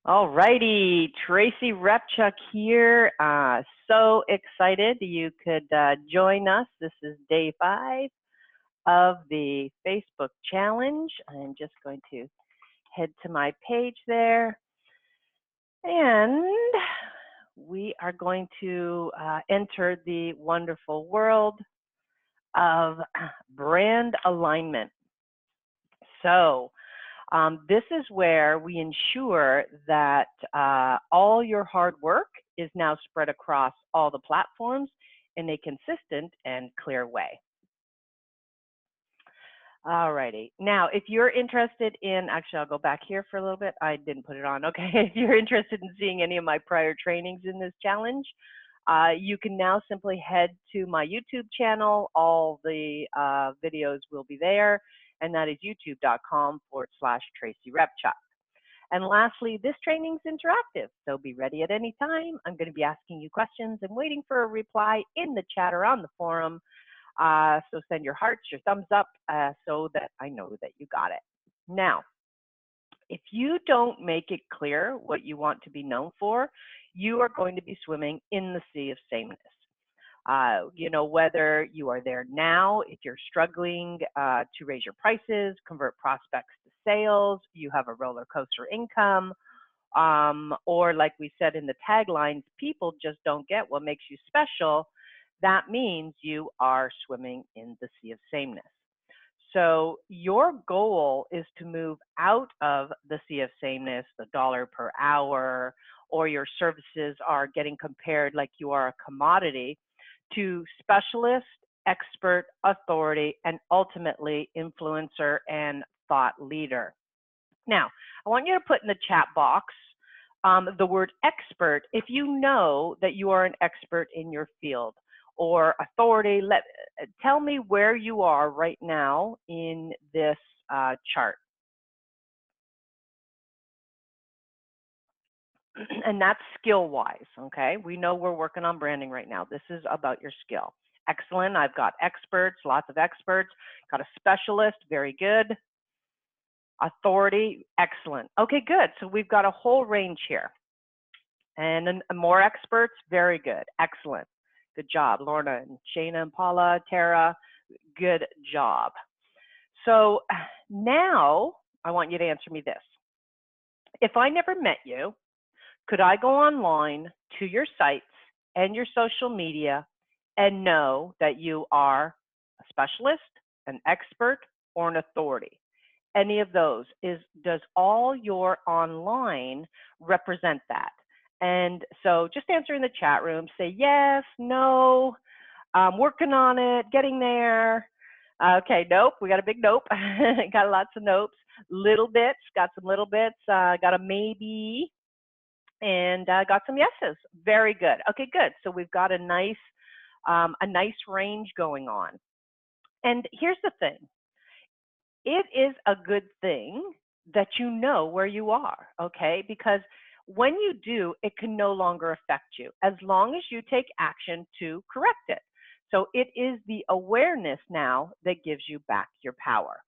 All righty, Tracy Repchuk here. So excited you could join us. This is day 5 of the Facebook challenge. I'm just going to head to my page there, and we are going to enter the wonderful world of brand alignment. So this is where we ensure that all your hard work is now spread across all the platforms in a consistent and clear way. All righty. Now, if you're interested in, actually, I'll go back here for a little bit. I didn't put it on. Okay. If you're interested in seeing any of my prior trainings in this challenge, you can now simply head to my YouTube channel. All the videos will be there, and that is youtube.com/Tracy Repchuk. And lastly, this training is interactive, so be ready at any time. I'm going to be asking you questions and waiting for a reply in the chat or on the forum. So send your hearts, your thumbs up, so that I know that you got it. Now, if you don't make it clear what you want to be known for, you are going to be swimming in the sea of sameness. You know, whether you are there now, if you're struggling to raise your prices, convert prospects to sales, you have a roller coaster income, or like we said in the taglines, people just don't get what makes you special, that means you are swimming in the sea of sameness. So your goal is to move out of the sea of sameness, the dollar per hour, or your services are getting compared like you are a commodity, to specialist, expert, authority, and ultimately influencer and thought leader. Now, I want you to put in the chat box the word expert if you know that you are an expert in your field, or authority. Tell me where you are right now in this chart. And that's skill-wise, okay? We know we're working on branding right now. This is about your skill. Excellent. I've got experts, lots of experts. Got a specialist, very good. Authority, excellent. Okay, good. So we've got a whole range here. And then more experts, very good. Excellent. Good job, Lorna and Shana and Paula, Tara, good job. So now I want you to answer me this. If I never met you, could I go online to your sites and your social media and know that you are a specialist, an expert, or an authority? Any of those. Does all your online represent that? And so just answer in the chat room, say yes, no, I'm working on it, getting there. Okay, nope, we got a big nope. Got lots of nopes. Little bits, got some little bits, got a maybe, and got some yeses. Very good. Okay, good. So we've got a nice range going on. And here's the thing. It is a good thing that you know where you are, okay? Because when you do, it can no longer affect you as long as you take action to correct it. So it is the awareness now that gives you back your power.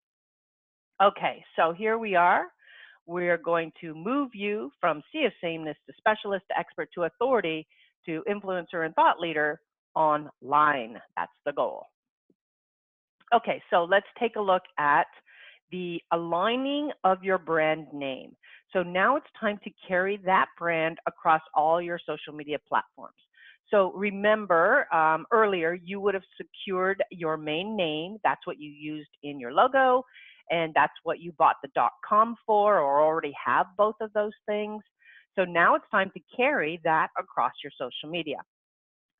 Okay, so here we are. We're going to move you from sea of sameness to specialist to expert to authority to influencer and thought leader online. That's the goal. Okay, so let's take a look at the aligning of your brand name. So now it's time to carry that brand across all your social media platforms. So remember, earlier you would have secured your main name. That's what you used in your logo, and that's what you bought the .com for, or already have both of those things. So now it's time to carry that across your social media.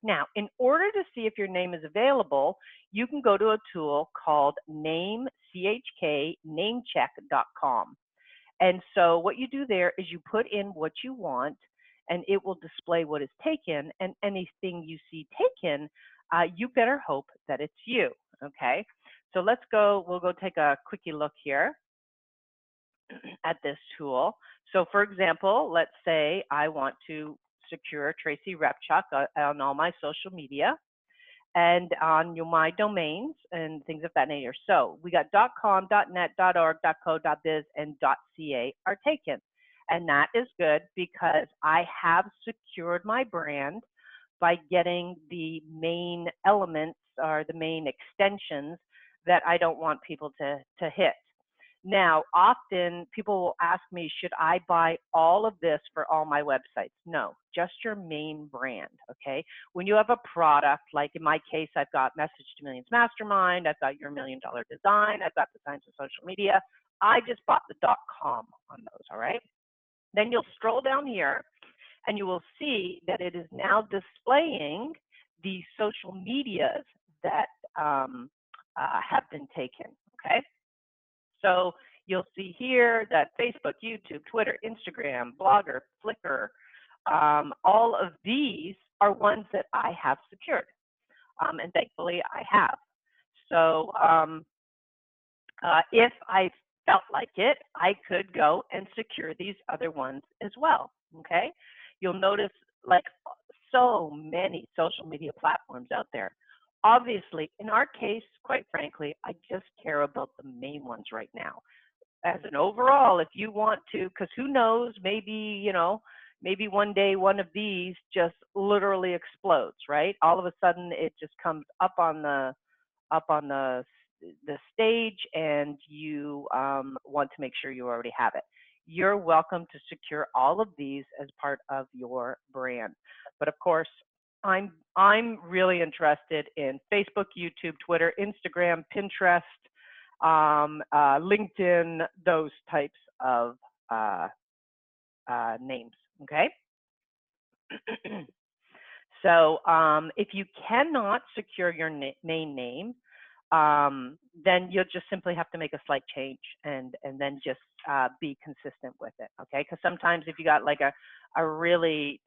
Now, in order to see if your name is available, you can go to a tool called namecheck.com. And so what you do there is you put in what you want, and it will display what is taken, and anything you see taken, you better hope that it's you, okay? So let's go, we'll go take a quickie look here at this tool. So for example, let's say I want to secure Tracy Repchuk on all my social media and on my domains and things of that nature. So we got .com, .net, .org, .co, .biz, and .ca are taken. And that is good because I have secured my brand by getting the main elements or the main extensions that I don't want people to hit. Now, often people will ask me, should I buy all of this for all my websites? No, just your main brand, okay? When you have a product, like in my case, I've got Message to Millions Mastermind, I've got your $1 Million Design, I've got the Science of Social Media. I just bought the .com on those, all right? Then you'll scroll down here and you will see that it is now displaying the social medias that have been taken, okay? So you'll see here that Facebook, YouTube, Twitter, Instagram, Blogger, Flickr, all of these are ones that I have secured. And thankfully I have. So if I felt like it, I could go and secure these other ones as well, okay? You'll notice like so many social media platforms out there. Obviously, in our case, quite frankly, I just care about the main ones right now. As an overall, if you want to, because who knows, maybe, you know, maybe one day one of these just literally explodes, right? All of a sudden it just comes up on the stage and you want to make sure you already have it. You're welcome to secure all of these as part of your brand. But of course, I'm really interested in Facebook, YouTube, Twitter, Instagram, Pinterest, LinkedIn, those types of names, okay? So if you cannot secure your main name, then you'll just simply have to make a slight change and then just be consistent with it, okay? Because sometimes if you got like a really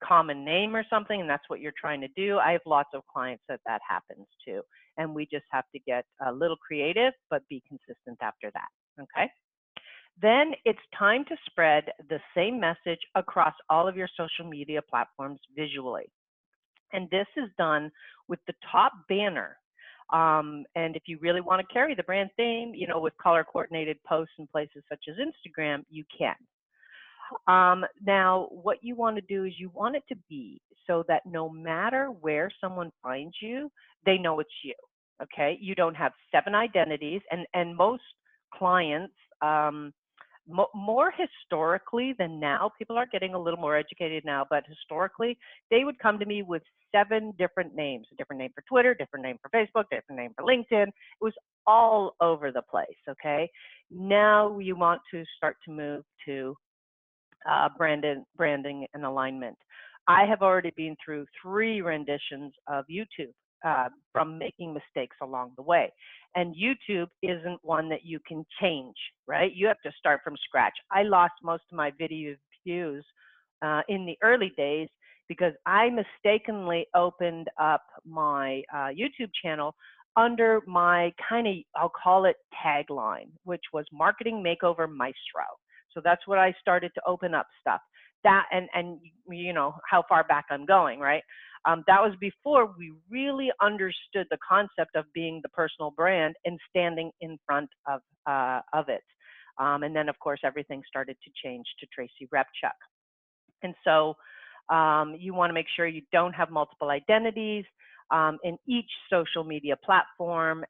common name or something and that's what you're trying to do, I have lots of clients that happens to. And we just have to get a little creative, but be consistent after that, okay? Then it's time to spread the same message across all of your social media platforms visually. And this is done with the top banner. And if you really want to carry the brand theme, you know, with color coordinated posts in places such as Instagram, you can. Now, what you want to do is you want it to be so that no matter where someone finds you, they know it's you, okay? You don't have 7 identities, and most clients, more historically than now, people are getting a little more educated now, but historically, they would come to me with 7 different names, a different name for Twitter, different name for Facebook, different name for LinkedIn. It was all over the place, okay? Now you want to start to move to branding and alignment. I have already been through 3 renditions of YouTube from making mistakes along the way. And YouTube isn't one that you can change, right? You have to start from scratch. I lost most of my video views in the early days because I mistakenly opened up my YouTube channel under my I'll call it tagline, which was Marketing Makeover Maestro. So that's what I started to open up stuff. That and you know how far back I'm going, right? That was before we really understood the concept of being the personal brand and standing in front of it. And then, of course, everything started to change to Tracy Repchuk. And so you want to make sure you don't have multiple identities in each social media platform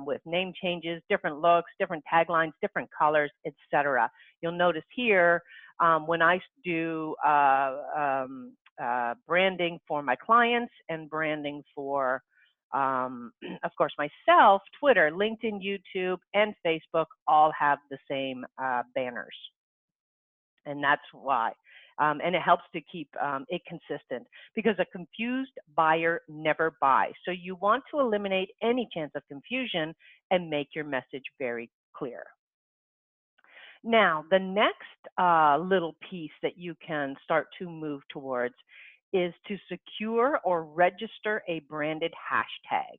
with name changes, different looks, different taglines, different colors, etc. You'll notice here when I do branding for my clients and branding for, of course, myself, Twitter, LinkedIn, YouTube, and Facebook all have the same banners. And that's why. And it helps to keep it consistent because a confused buyer never buys. So you want to eliminate any chance of confusion and make your message very clear. Now, the next little piece that you can start to move towards is to secure or register a branded hashtag.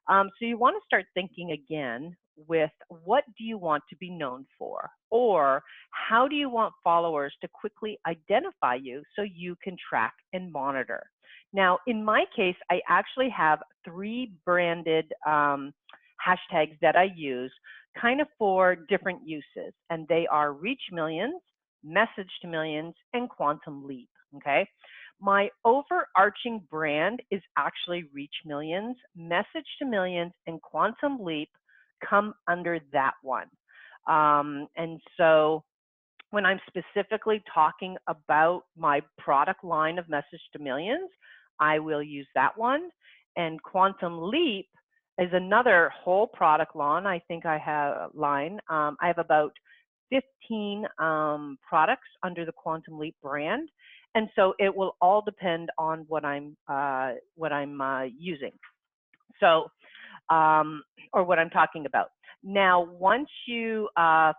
So you want to start thinking again with what do you want to be known for? Or how do you want followers to quickly identify you so you can track and monitor? Now, in my case, I actually have 3 branded hashtags that I use kind of for different uses. And they are Reach Millions, Message to Millions, and Quantum Leap. Okay. My overarching brand is actually Reach Millions, Message to Millions, and Quantum Leap come under that one. And so when I'm specifically talking about my product line of Message to Millions, I will use that one. And Quantum Leap is another whole product line. I think I have I have about 15 products under the Quantum Leap brand. And so it will all depend on what I'm using. So, or what I'm talking about. Now, once you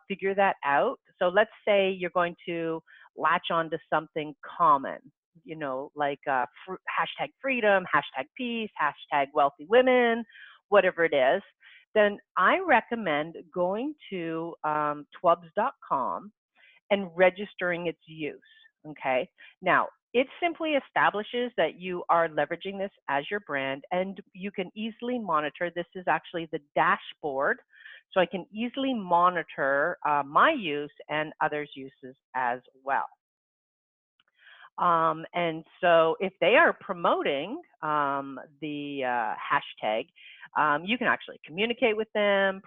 figure that out, so let's say you're going to latch on to something common, you know, like hashtag freedom, hashtag peace, hashtag wealthy women, whatever it is, then I recommend going to twubs.com and registering its use, okay? Now, it simply establishes that you are leveraging this as your brand, and you can easily monitor. This is actually the dashboard, so I can easily monitor my use and others' uses as well. And so if they are promoting the hashtag, you can actually communicate with them,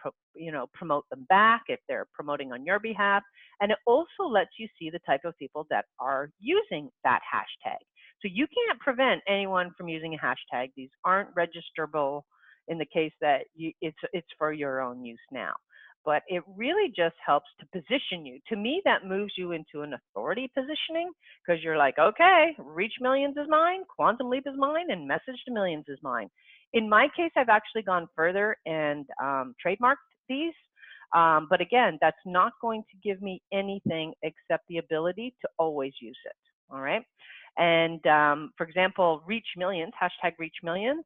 promote them back if they're promoting on your behalf. And it also lets you see the type of people that are using that hashtag. So you can't prevent anyone from using a hashtag. These aren't registerable in the case that it's for your own use now. But it really just helps to position you. To me, that moves you into an authority positioning, because you're like, okay, Reach Millions is mine, Quantum Leap is mine, and Message to Millions is mine. In my case, I've actually gone further and trademarked these. But again, that's not going to give me anything except the ability to always use it. All right. And for example, Reach Millions, hashtag Reach Millions.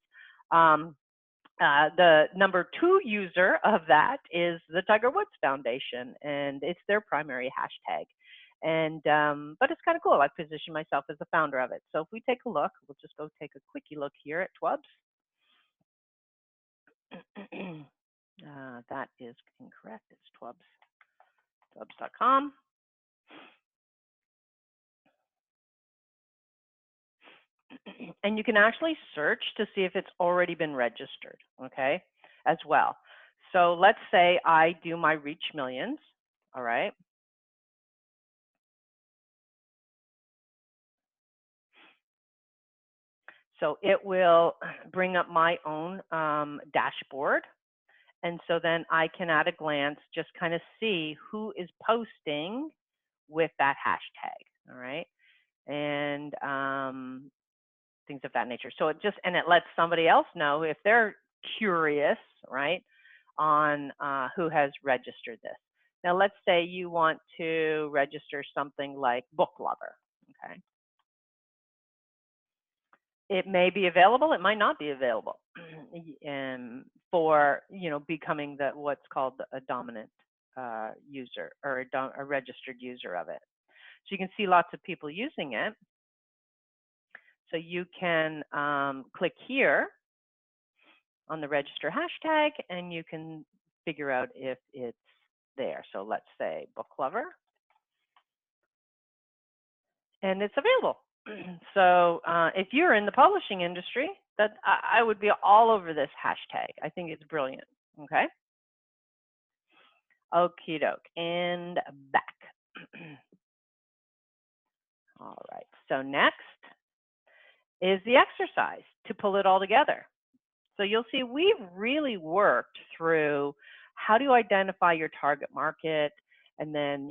The number 2 user of that is the Tiger Woods Foundation, and it's their primary hashtag. And but it's kind of cool. I position myself as the founder of it. So if we take a look, we'll just go take a quickie look here at Twubs. That is incorrect. It's Twubs. Twubs.com. And you can actually search to see if it's already been registered, okay, as well. So let's say I do my Reach Millions, all right. So it will bring up my own dashboard. And so then I can at a glance just kind of see who is posting with that hashtag, all right. And things of that nature. So it lets somebody else know if they're curious, right, on who has registered this. Now, let's say you want to register something like book lover, okay? It may be available, it might not be available for, becoming what's called a dominant user, or a registered user of it. So you can see lots of people using it. So you can click here on the register hashtag, and you can figure out if it's there. So let's say book lover, and it's available. So if you're in the publishing industry, I would be all over this hashtag. I think it's brilliant. Okay. Okie doke, and back. All right. So next is the exercise to pull it all together. So you'll see we've really worked through how do you identify your target market, and then,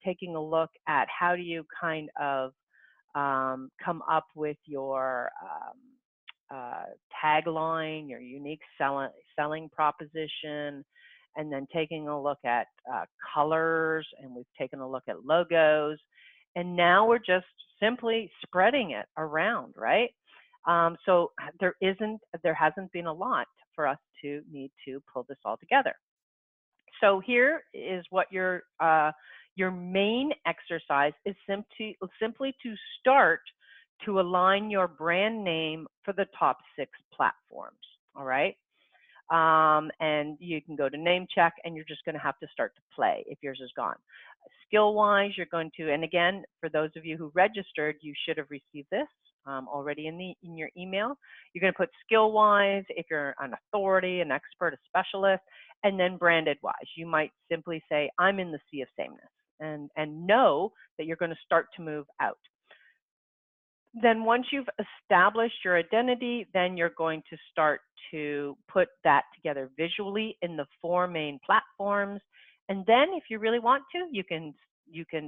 taking a look at how do you kind of come up with your tagline, your unique selling proposition, and then taking a look at colors, and we've taken a look at logos, and now we're just simply spreading it around, right? So there hasn't been a lot for us to need to pull this all together. So here is what your main exercise is, simply to start to align your brand name for the top 6 platforms. All right. and you can go to name check, and you're just going to have to start to play if yours is gone. Skill-wise, you're going to, and again, for those of you who registered, you should have received this already in your email. You're going to put skill-wise, if you're an authority, an expert, a specialist, and then branded-wise. You might simply say, I'm in the sea of sameness, and know that you're going to start to move out. Then once you've established your identity, then you're going to start to put that together visually in the 4 main platforms. And then if you really want to, you can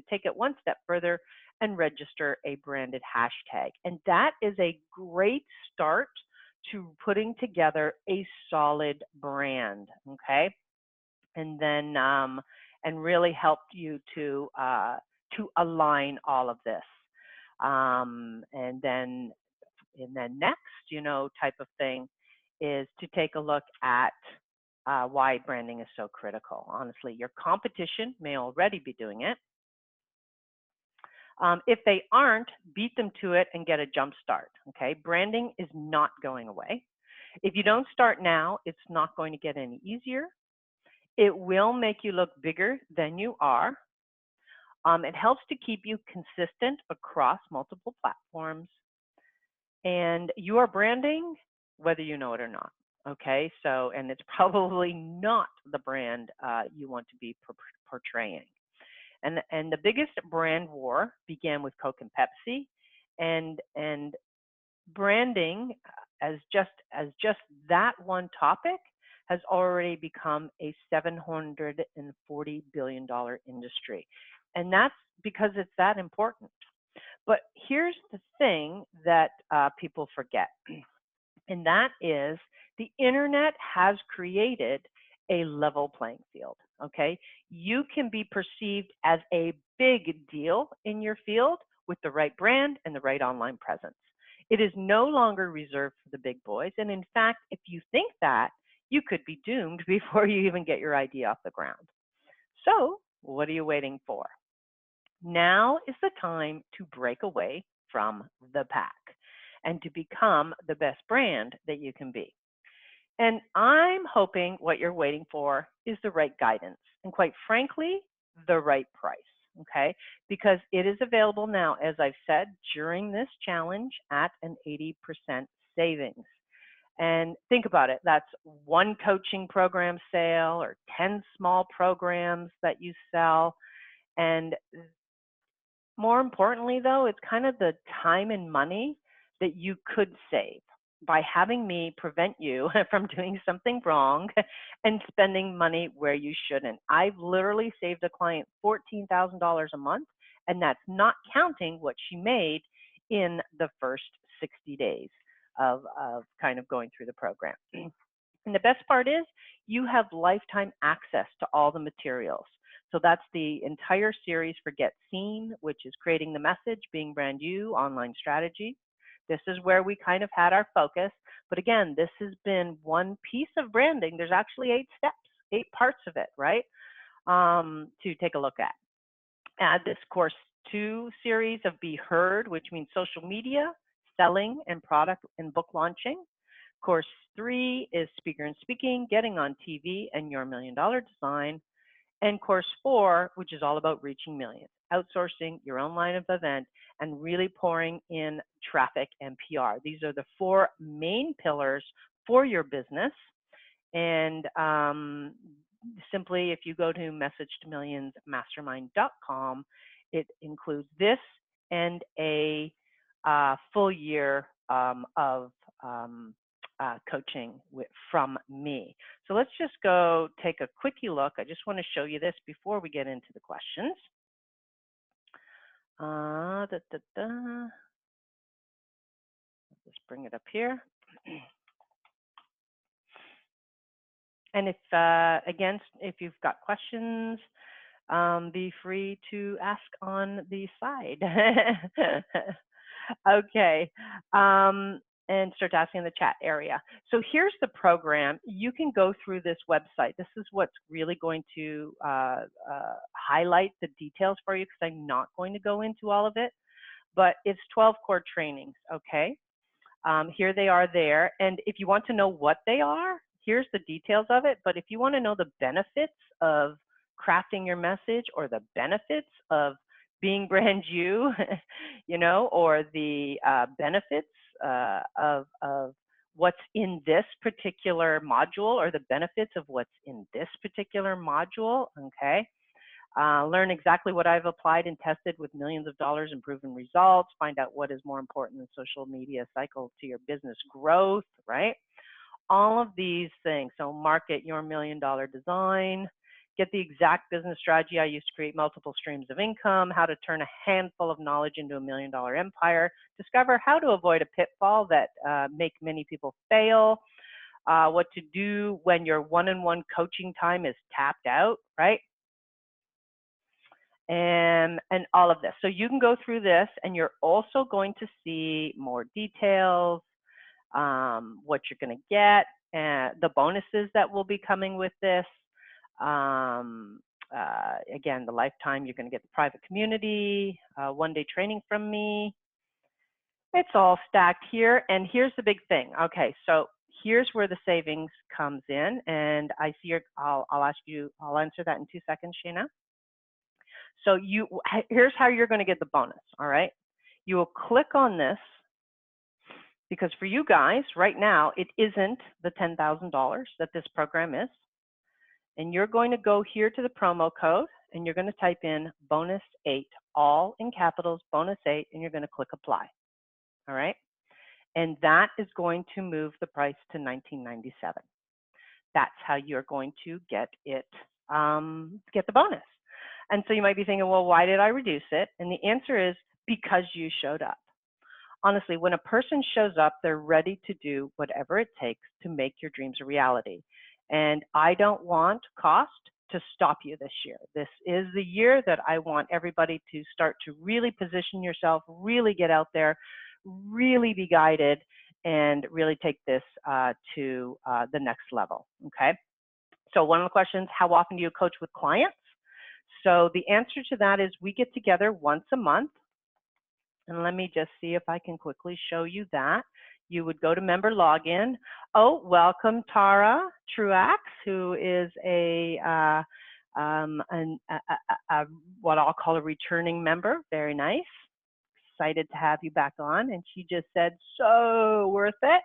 take it one step further and register a branded hashtag. And that is a great start to putting together a solid brand, okay? And then and really help you to align all of this. And then next, type of thing is to take a look at why branding is so critical. Honestly, your competition may already be doing it. If they aren't, beat them to it and get a jump start, okay? Branding is not going away. If you don't start now, it's not going to get any easier. It will make you look bigger than you are. It helps to keep you consistent across multiple platforms. And you are branding whether you know it or not, okay? So, and it's probably not the brand you want to be portraying. And the biggest brand war began with Coke and Pepsi, and branding as just that one topic has already become a $740 billion industry. And that's because it's that important. But here's the thing that people forget, and that is the internet has created a level playing field, okay? You can be perceived as a big deal in your field with the right brand and the right online presence. It is no longer reserved for the big boys. And in fact, if you think that, you could be doomed before you even get your idea off the ground. So what are you waiting for? Now is the time to break away from the pack and to become the best brand that you can be. And I'm hoping what you're waiting for is the right guidance and, quite frankly, the right price, okay? Because it is available now, as I've said, during this challenge at an 80% savings. And think about it, that's one coaching program sale or 10 small programs that you sell. And more importantly, though, it's kind of the time and money that you could save by having me prevent you from doing something wrong and spending money where you shouldn't. I've literally saved a client $14,000 a month, and that's not counting what she made in the first 60 days of kind of going through the program. And the best part is you have lifetime access to all the materials. So that's the entire series for Get Seen, which is creating the message, being brand you, online strategy. This is where we kind of had our focus. But again, this has been one piece of branding. There's actually 8 steps, 8 parts of it, right, to take a look at. Add this course 2 series of Be Heard, which means social media, selling, and product and book launching. Course 3 is Speaker and Speaking, getting on TV, and your $1 million design. And course 4, which is all about reaching millions, outsourcing your own line of event and really pouring in traffic and PR. These are the 4 main pillars for your business. And simply, if you go to messagetomillionsmastermind.com, it includes this and a full year of coaching from me. So let's just go take a quickie look. I just want to show you this before we get into the questions. Let's bring it up here. And if, again, if you've got questions, be free to ask on the side. Okay. And start asking in the chat area. So here's the program. You can go through this website. This is what's really going to highlight the details for you, because I'm not going to go into all of it, but it's 12 core trainings, okay? Here they are there. And if you want to know what they are, here's the details of it, but if you want to know the benefits of crafting your message or the benefits of being brand you, you know, or the benefits of what's in this particular module or the benefits of what's in this particular module, okay? Learn exactly what I've applied and tested with millions of dollars in proven results. Find out what is more important than social media cycle to your business growth, right? All of these things. So market your $1 million design. Get the exact business strategy I used to create multiple streams of income. How to turn a handful of knowledge into $1 million empire. Discover how to avoid a pitfall that make many people fail. What to do when your one-on-one coaching time is tapped out, right? And all of this. So you can go through this, and you're also going to see more details, what you're going to get, and the bonuses that will be coming with this. Again, the lifetime, you're going to get the private community, one-day training from me. It's all stacked here, and here's the big thing. Okay, so here's where the savings comes in, and I see your. I'll answer that in 2 seconds, Shayna. So here's how you're going to get the bonus, all right? You will click on this, because for you guys, right now, it isn't the $10,000 that this program is. And you're going to go here to the promo code, and you're going to type in bonus 8, all in capitals, bonus 8, and you're going to click apply, all right? And that is going to move the price to $19.97. That's how you're going to get it, get the bonus. And so you might be thinking, well, why did I reduce it? And the answer is because you showed up. Honestly, when a person shows up, they're ready to do whatever it takes to make your dreams a reality. And I don't want cost to stop you this year. This is the year that I want everybody to start to really position yourself, really get out there, really be guided, and really take this to the next level, okay? So one of the questions, how often do you coach with clients? So the answer to that is we get together once a month. And let me just see if I can quickly show you that. You would go to member login. Oh, welcome Tara Truax, who is what I'll call a returning member. Very nice. Excited to have you back on. And she just said, so worth it.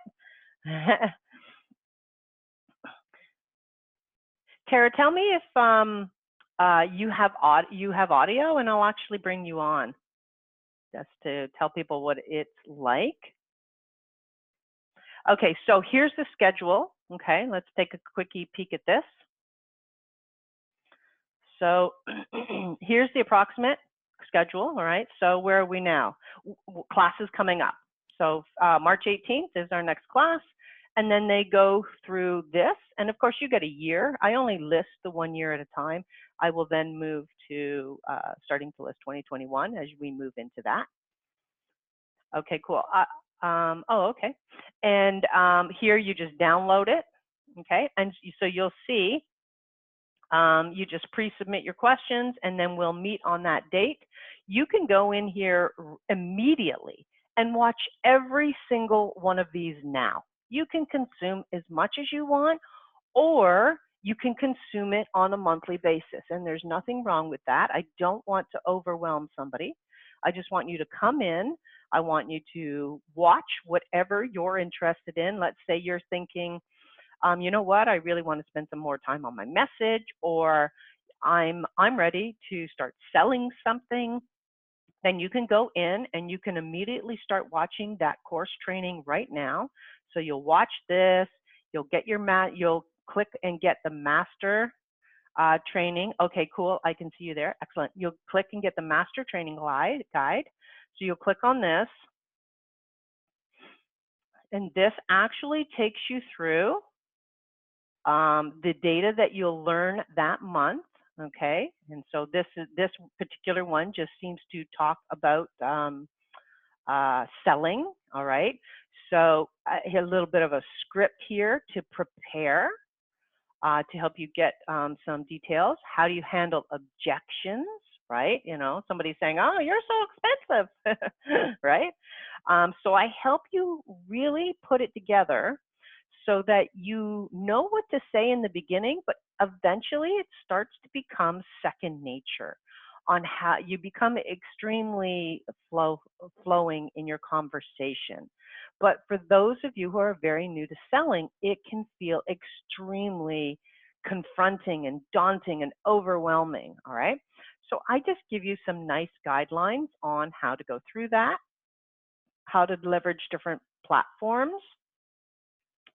Tara, tell me if you have audio, and I'll actually bring you on just to tell people what it's like. Okay, so here's the schedule. Okay, let's take a quickie peek at this. So here's the approximate schedule, all right? So where are we now? Classes coming up. So March 18th is our next class, and then they go through this, and of course you get a year. I only list the 1 year at a time. I will then move to starting to list 2021 as we move into that. Okay, cool. Oh, okay. And here you just download it, okay? And so you'll see, you just pre-submit your questions, and then we'll meet on that date. You can go in here immediately and watch every single one of these now. You can consume as much as you want, or you can consume it on a monthly basis, and there's nothing wrong with that. I don't want to overwhelm somebody. I just want you to come in. I want you to watch whatever you're interested in. Let's say you're thinking, you know what, I really want to spend some more time on my message, or I'm ready to start selling something. Then you can go in and you can immediately start watching that course training right now. So you'll watch this, you'll get your you'll click and get the master training. Okay, cool, I can see you there, excellent. You'll click and get the master training guide. So you'll click on this, and this actually takes you through the data that you'll learn that month, okay? And so this particular one just seems to talk about selling, all right? So a little bit of a script here to prepare, to help you get some details. How do you handle objections, right? You know, somebody's saying, oh, you're so expensive, right? So I help you really put it together so that you know what to say in the beginning, but eventually it starts to become second nature on how you become extremely flowing in your conversation. But for those of you who are very new to selling, it can feel extremely confronting and daunting and overwhelming, all right? So I just give you some nice guidelines on how to go through that, how to leverage different platforms,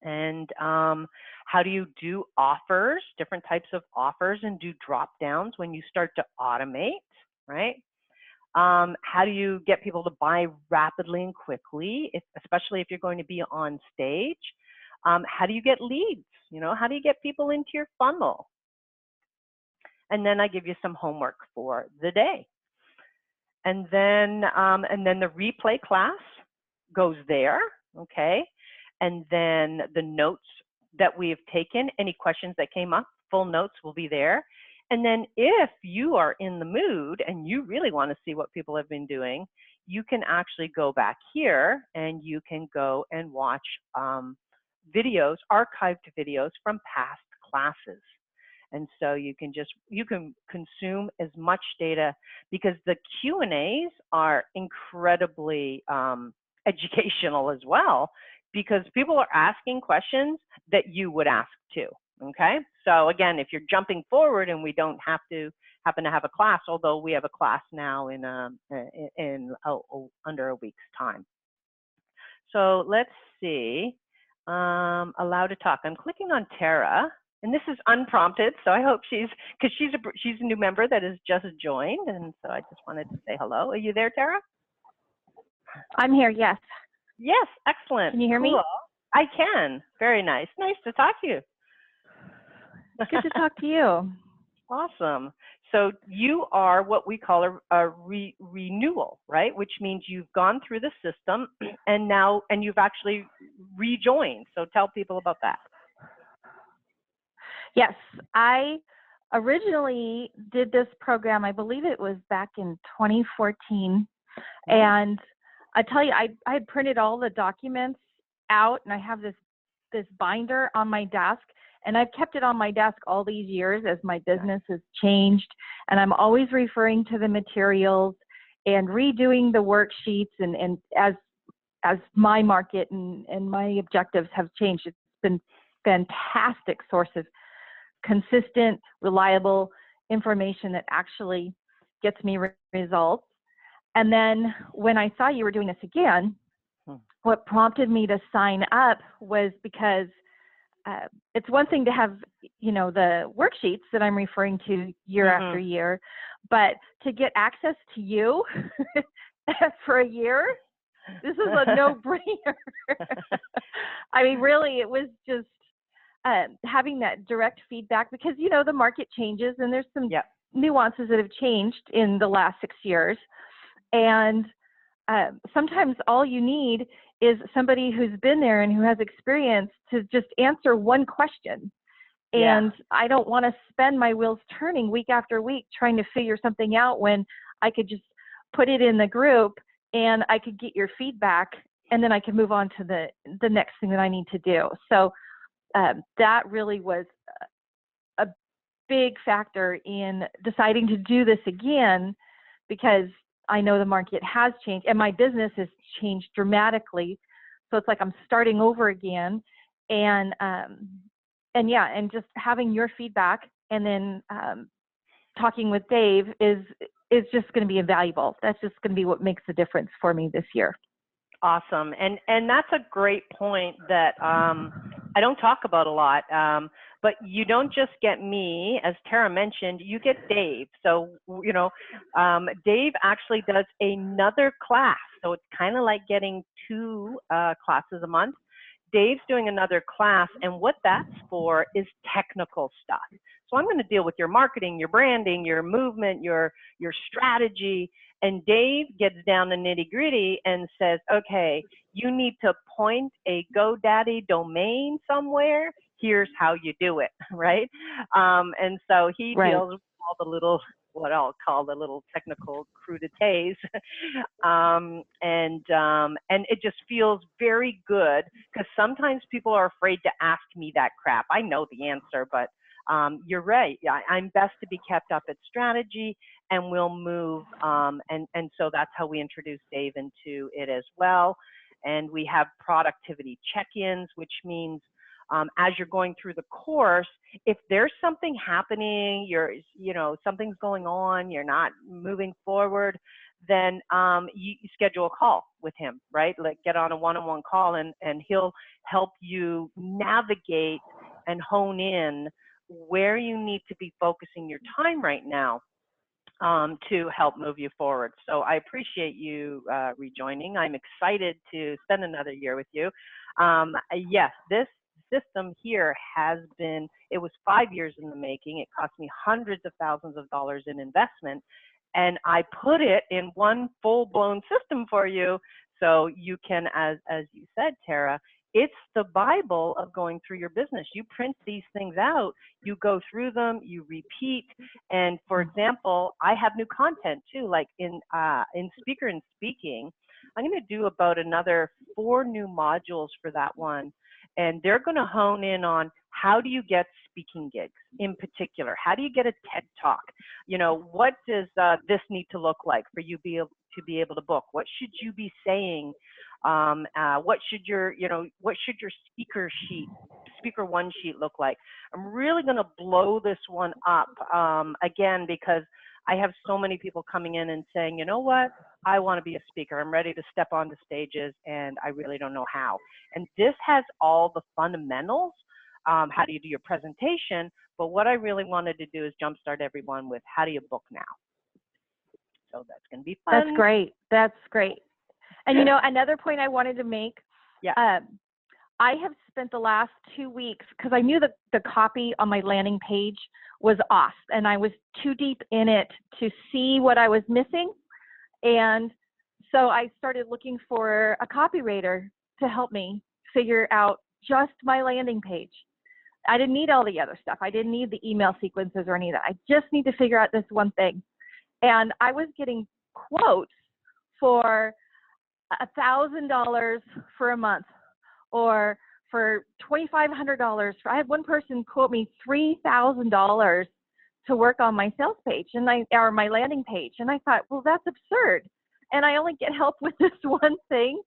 and how do you do offers, different types of offers, and do drop downs when you start to automate, right? How do you get people to buy rapidly and quickly, especially if you're going to be on stage? How do you get leads? You know, how do you get people into your funnel? And then I give you some homework for the day. And then the replay class goes there, okay? And then the notes that we have taken, any questions that came up, full notes will be there. And then if you are in the mood and you really want to see what people have been doing, you can actually go back here and you can go and watch videos, archived videos from past classes. And so you can consume as much data, because the Q&As are incredibly educational as well, because people are asking questions that you would ask too, okay? So again, if you're jumping forward and we don't happen to have a class, although we have a class now in under a week's time. So let's see, allow to talk. I'm clicking on Tara, and this is unprompted, so I hope because she's a new member that has just joined, and so I just wanted to say hello. Are you there, Tara? I'm here, yes. Yes, excellent. Can you hear me? I can. Very nice. Nice to talk to you. Good to talk to you. Awesome. So you are what we call a renewal, right? Which means you've gone through the system and you've actually rejoined. So tell people about that. Yes, I originally did this program, I believe it was back in 2014. And I tell you, I had printed all the documents out, and I have this binder on my desk, and I've kept it on my desk all these years as my business has changed, and I'm always referring to the materials and redoing the worksheets, and as my market and my objectives have changed, it's been fantastic source of consistent, reliable information that actually gets me results. And then when I saw you were doing this again, what prompted me to sign up was because it's one thing to have, you know, the worksheets that I'm referring to year after year, but to get access to you for a year, this is a no-brainer. I mean, really, it was just having that direct feedback, because, you know, the market changes and there's some nuances that have changed in the last 6 years. And sometimes all you need is somebody who's been there and who has experience to just answer one question. And I don't want to spend my wheels turning week after week trying to figure something out when I could just put it in the group and I could get your feedback, and then I could move on to the next thing that I need to do. So that really was a big factor in deciding to do this again, because I know the market has changed and my business has changed dramatically. So it's like I'm starting over again, and just having your feedback and then talking with Dave is just going to be invaluable. That's just going to be what makes the difference for me this year. Awesome. And that's a great point that I don't talk about a lot, but you don't just get me, as Tara mentioned, you get Dave. So, you know, Dave actually does another class. So it's kind of like getting 2 classes a month. Dave's doing another class, and what that's for is technical stuff. So I'm going to deal with your marketing, your branding, your movement, your strategy. And Dave gets down the nitty gritty and says, okay, you need to point a GoDaddy domain somewhere. Here's how you do it, right? And so he deals with all the little what I'll call the little technical crudités. And it just feels very good because sometimes people are afraid to ask me that crap. I know the answer, but you're right. Yeah, I'm best to be kept up at strategy, and we'll move. And so that's how we introduce Dave into it as well. And we have productivity check-ins, which means as you're going through the course, if there's something happening, something's going on, you're not moving forward, then you schedule a call with him, right? Like get on a one-on-one call, and he'll help you navigate and hone in where you need to be focusing your time right now to help move you forward. So I appreciate you rejoining. I'm excited to spend another year with you. Yes, this system here it was 5 years in the making. It cost me hundreds of thousands of dollars in investment, and I put it in one full-blown system for you so you can, as you said, Tara, it's the Bible of going through your business. You print these things out, you go through them, you repeat. And for example, I have new content too, like in Speaker and Speaking. I'm going to do about another 4 new modules for that one. And they're going to hone in on how do you get speaking gigs in particular? How do you get a TED Talk? What does this need to look like for you to be able to book? What should you be saying? What should your speaker one sheet look like? I'm really going to blow this one up again, because I have so many people coming in and saying, you know what? I want to be a speaker. I'm ready to step onto stages, and I really don't know how. And this has all the fundamentals. How do you do your presentation? But what I really wanted to do is jumpstart everyone with how do you book now? So that's going to be fun. That's great. That's great. And another point I wanted to make. Yeah. I have spent the last 2 weeks, because I knew that the copy on my landing page was off, and I was too deep in it to see what I was missing. And so I started looking for a copywriter to help me figure out just my landing page. I didn't need all the other stuff. I didn't need the email sequences or any of that. I just need to figure out this one thing. And I was getting quotes for $1,000 for a month, or for $2,500. I had one person quote me $3,000 to work on my sales page or my landing page. And I thought, well, that's absurd. And I only get help with this one thing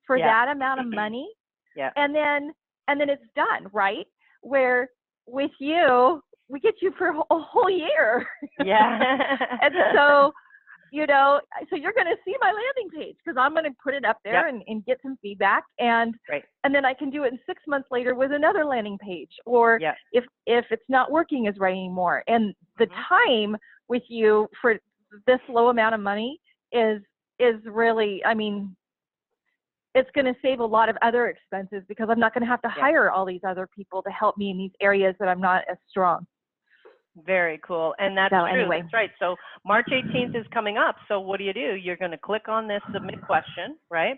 for that amount of money. Yeah. And then it's done, right? Where with you, we get you for a whole year. Yeah. And so, so you're going to see my landing page, because I'm going to put it up there and get some feedback. And then I can do it 6 months later with another landing page, or if it's not working as right anymore. And the time with you for this low amount of money is really, it's going to save a lot of other expenses, because I'm not going to have to hire all these other people to help me in these areas that I'm not as strong. Very cool. And that's true. Anyway. That's right. So March 18th is coming up. So what do? You're going to click on this submit question, right?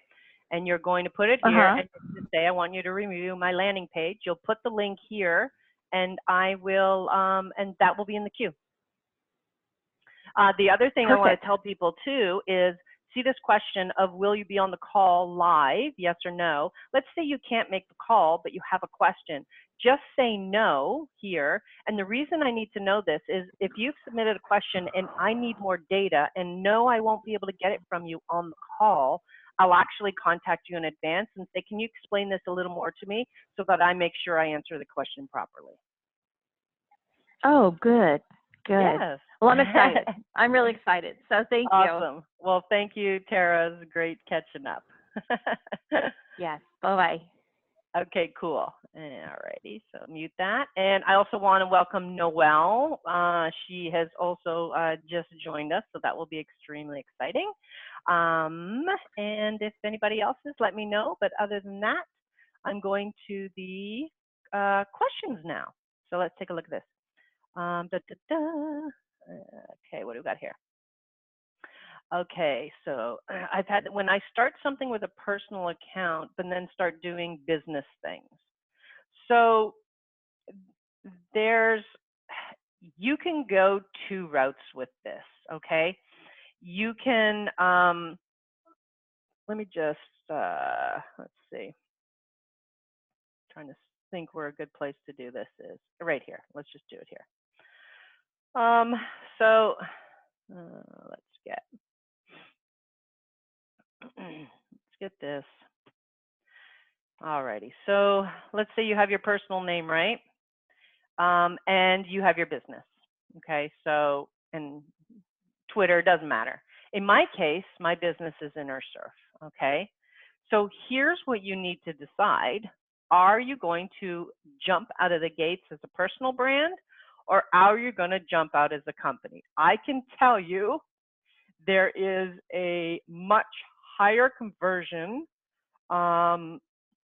And you're going to put it here and just say, I want you to review my landing page. You'll put the link here, and I will, and that will be in the queue. The other thing I want to tell people too is, see this question of, will you be on the call live, yes or no? Let's say you can't make the call, but you have a question. Just say no here. And the reason I need to know this is, if you've submitted a question and I need more data, and no, I won't be able to get it from you on the call, I'll actually contact you in advance and say, can you explain this a little more to me, so that I make sure I answer the question properly. Oh, good. Good. Yes. Well, I'm excited. I'm really excited. So thank you. Awesome. Well, thank you, Tara. It was great catching up. Yes. Bye-bye. Okay, cool. All righty. So mute that. And I also want to welcome Noelle. She has also just joined us, so that will be extremely exciting. And if anybody else is, let me know. But other than that, I'm going to the questions now. So let's take a look at this. Okay, what do we got here? Okay, so I've had, when I start something with a personal account, but then start doing business things. So you can go 2 routes with this. okay? You can, let me just, let's see, trying to think where a good place to do this is. Right here, let's just do it here. So let's get this. Alrighty, so let's say you have your personal name, right? And you have your business, okay? So, and Twitter, doesn't matter. In my case, my business is Inner Surf, okay? So here's what you need to decide. Are you going to jump out of the gates as a personal brand, or are you going to jump out as a company? I can tell you there is a much higher conversion.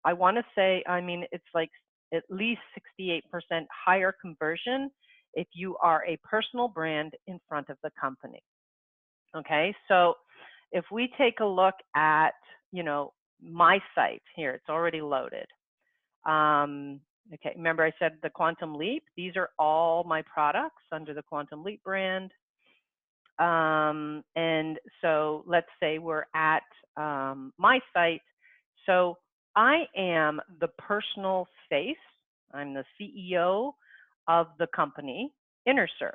I want to say, I mean, it's like at least 68% higher conversion if you are a personal brand in front of the company. Okay, so if we take a look at, you know, my site here, it's already loaded. Okay, remember I said the Quantum Leap? These are all my products under the Quantum Leap brand. And so let's say we're at my site. So I am the personal face. I'm the CEO of the company, Inner Surf.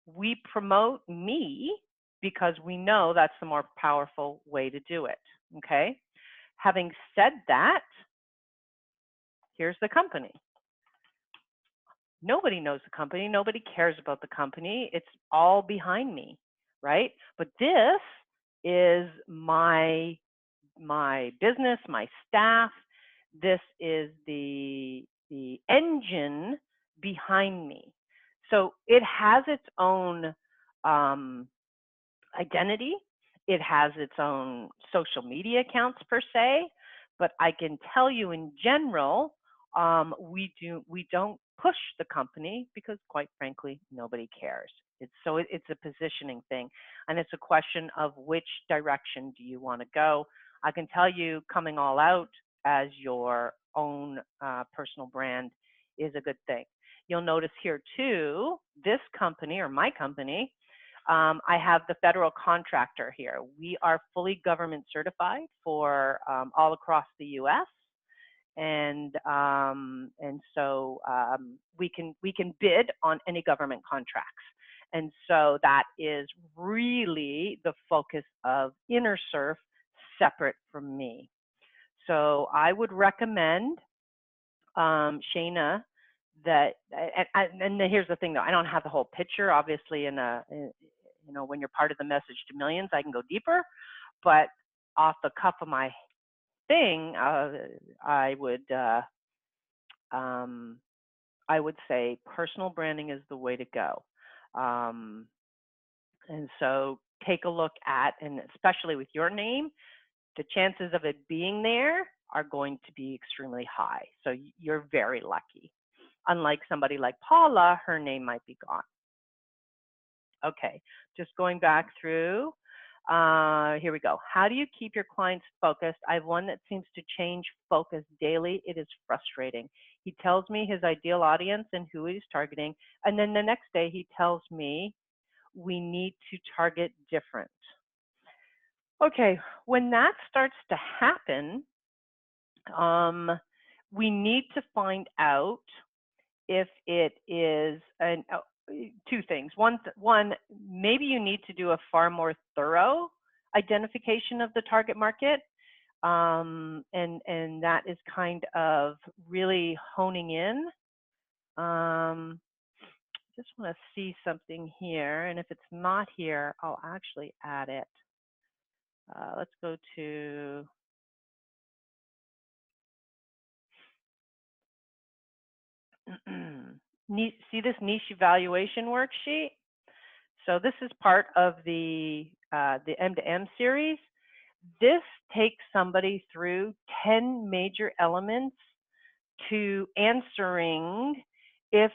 We promote me because we know that's the more powerful way to do it, okay? Having said that, here's the company. Nobody knows the company. Nobody cares about the company. It's all behind me, right? But this is my business, my staff. This is the engine behind me. So it has its own identity. It has its own social media accounts per se, but I can tell you in general, we don't push the company because quite frankly, nobody cares. It's a positioning thing, and it's a question of which direction do you want to go. I can tell you coming all out as your own personal brand is a good thing. You'll notice here too, this company or my company, I have the federal contractor here. We are fully government certified for all across the U.S. And so we can bid on any government contracts. And so that is really the focus of Inner Surf, separate from me. So I would recommend, Shayna, that, and here's the thing though, I don't have the whole picture, obviously, you know, when you're part of the Message to Millions, I can go deeper, but off the cuff of my thing, I would say personal branding is the way to go. And so take a look at, and especially with your name, the chances of it being there are going to be extremely high. So you're very lucky. Unlike somebody like Paula, her name might be gone. Okay, just going back through. Here we go. How do you keep your clients focused? I have one that seems to change focus daily. It is frustrating. He tells me his ideal audience and who he's targeting, and then the next day he tells me we need to target different. Okay, when that starts to happen, we need to find out if it is two things. One, maybe you need to do a far more thorough identification of the target market, and that is kind of really honing in. Just want to see something here, and if it's not here, I'll actually add it. Let's go to see this niche evaluation worksheet. So this is part of the M2M series. This takes somebody through 10 major elements to answering if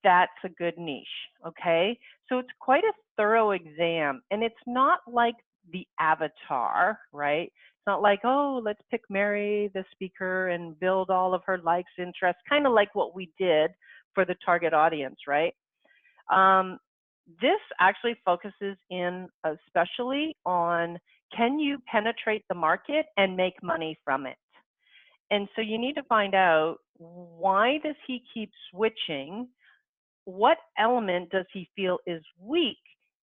that's a good niche, okay? So it's quite a thorough exam, and it's not like the avatar, right? It's not like, oh, let's pick Mary, the speaker, and build all of her likes, interests, kind of like what we did for the target audience, right? this actually focuses in especially on, can you penetrate the market and make money from it? And so you need to find out, why does he keep switching? What element does he feel is weak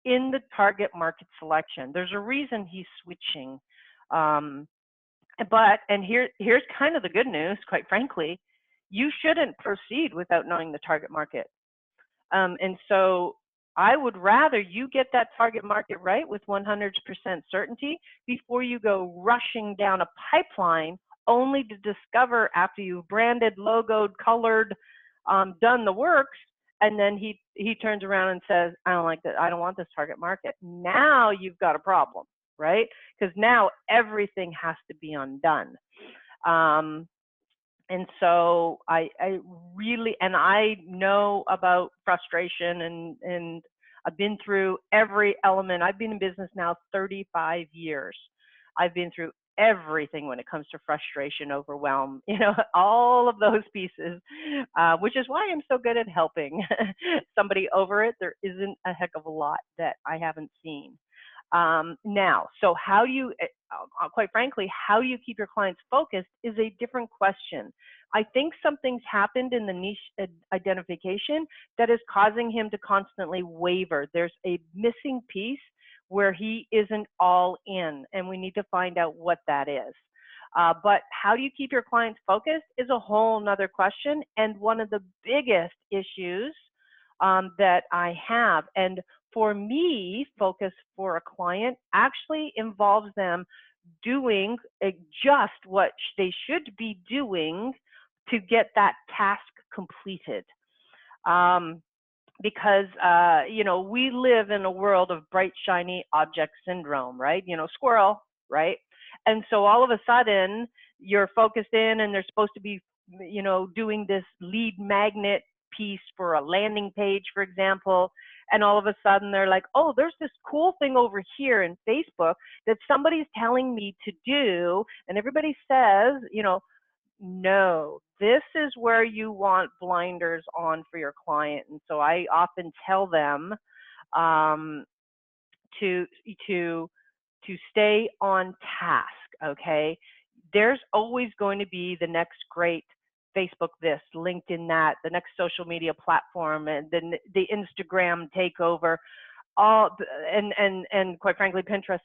in the target market selection? There's a reason he's switching. And here's kind of the good news, quite frankly, you shouldn't proceed without knowing the target market. And so I would rather you get that target market right with 100% certainty before you go rushing down a pipeline only to discover, after you've branded, logoed, colored, done the works, and then he turns around and says, I don't like that, I don't want this target market. Now you've got a problem, right? Because now everything has to be undone. And so I really, and I know about frustration, and I've been through every element. I've been in business now 35 years. I've been through everything when it comes to frustration, overwhelm, all of those pieces, which is why I'm so good at helping somebody over it. There isn't a heck of a lot that I haven't seen. Now, so how you, quite frankly, how you keep your clients focused is a different question. I think something's happened in the niche identification that is causing him to constantly waver. There's a missing piece where he isn't all in, and we need to find out what that is. But how do you keep your clients focused is a whole nother question, and one of the biggest issues that I have. And for me, focus for a client actually involves them doing just what they should be doing to get that task completed. Because, we live in a world of bright, shiny object syndrome, right? Squirrel, right? And so all of a sudden you're focused in, and they're supposed to be, doing this lead magnet piece for a landing page, for example. And all of a sudden they're like, oh, there's this cool thing over here in Facebook that somebody's telling me to do. And everybody says, no, this is where you want blinders on for your client. And so I often tell them to stay on task, okay? There's always going to be the next great Facebook this, LinkedIn that, the next social media platform, and then the Instagram takeover. All and quite frankly, Pinterest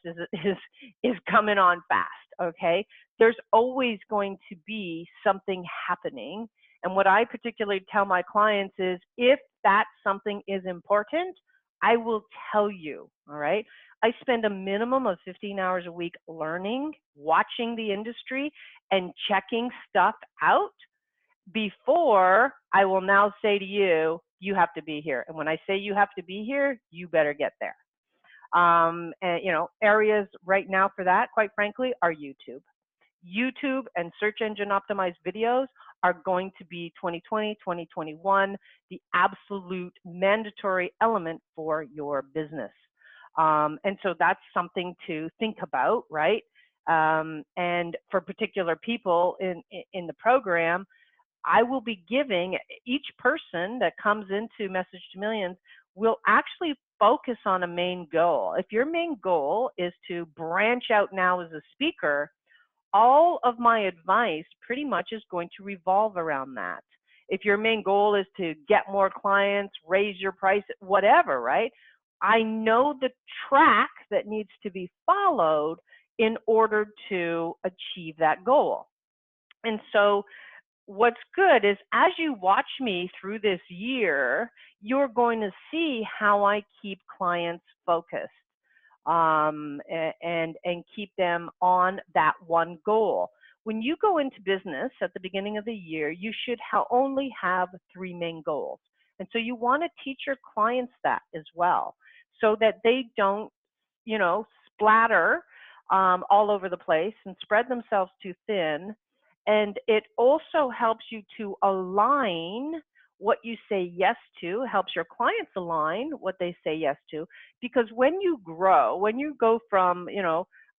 is coming on fast. Okay, there's always going to be something happening, and what I particularly tell my clients is, if that something is important, I will tell you. All right, I spend a minimum of 15 hours a week learning, watching the industry, and checking stuff out before I will now say to you, you have to be here. And when I say you have to be here, you better get there. And areas right now for that, quite frankly, are YouTube. YouTube and search engine optimized videos are going to be 2020, 2021, the absolute mandatory element for your business. And so that's something to think about, right? And for particular people in the program, I will be giving each person that comes into Message to Millions will actually focus on a main goal. If your main goal is to branch out now as a speaker, all of my advice pretty much is going to revolve around that. If your main goal is to get more clients, raise your price, whatever, right? I know the track that needs to be followed in order to achieve that goal. And so what's good is, as you watch me through this year, you're going to see how I keep clients focused and keep them on that one goal. When you go into business at the beginning of the year, you should only have 3 main goals. And so you want to teach your clients that as well, so that they don't, splatter all over the place and spread themselves too thin. And it also helps you to align what you say yes to, helps your clients align what they say yes to. Because when you grow, when you go from,